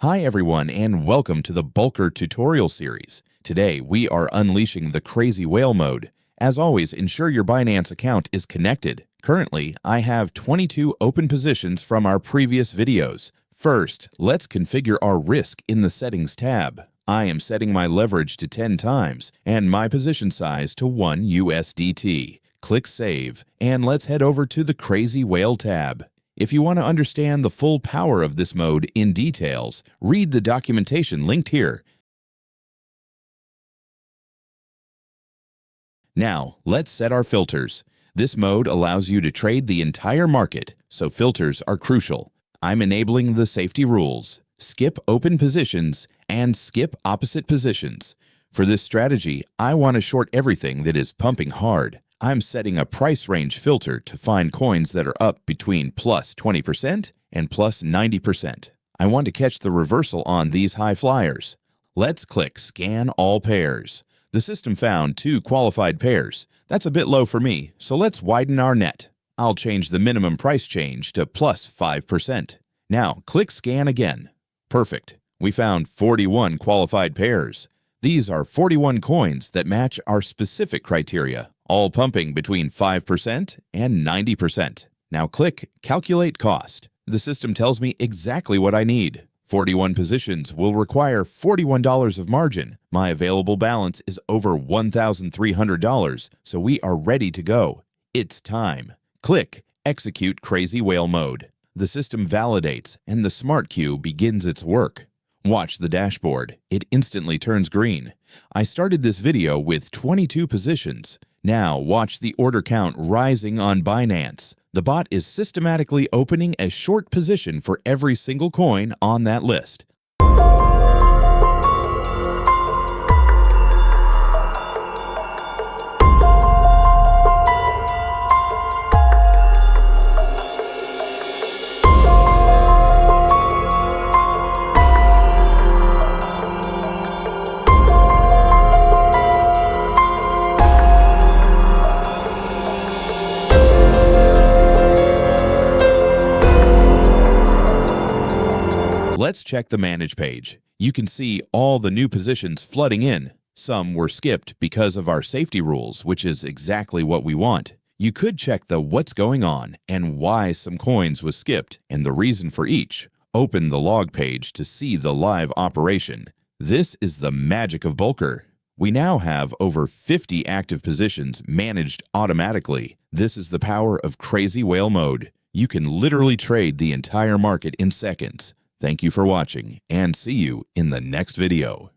Hi everyone and welcome to the Bulker tutorial series. Today we are unleashing the crazy whale mode. As always, ensure your Binance account is connected. Currently, I have 22 open positions from our previous videos. First, let's configure our risk in the Settings tab. I am setting my leverage to 10 times and my position size to 1 USDT. Click Save, and let's head over to the Crazy Whale tab. If you want to understand the full power of this mode in details, read the documentation linked here. Now, let's set our filters. This mode allows you to trade the entire market, so filters are crucial. I'm enabling the safety rules, skip open positions, and skip opposite positions. For this strategy, I want to short everything that is pumping hard. I'm setting a price range filter to find coins that are up between plus 20% and plus 90%. I want to catch the reversal on these high flyers. Let's click Scan All Pairs. The system found 2 qualified pairs. That's a bit low for me, so let's widen our net. I'll change the minimum price change to plus 5%. Now, click Scan again. Perfect. We found 41 qualified pairs. These are 41 coins that match our specific criteria, all pumping between 5% and 90%. Now click Calculate Cost. The system tells me exactly what I need. 41 positions will require $41 of margin. My available balance is over $1,300, so we are ready to go. It's time. Click Execute Crazy Whale Mode. The system validates and the smart queue begins its work. Watch the dashboard. It instantly turns green. I started this video with 22 positions. Now watch the order count rising on Binance. The bot is systematically opening a short position for every single coin on that list. Let's check the Manage page. You can see all the new positions flooding in. Some were skipped because of our safety rules, which is exactly what we want. You could check the What's Going On and why some coins was skipped and the reason for each. Open the log page to see the live operation. This is the magic of Bulker. We now have over 50 active positions managed automatically. This is the power of Crazy Whale Mode. You can literally trade the entire market in seconds. Thank you for watching and see you in the next video.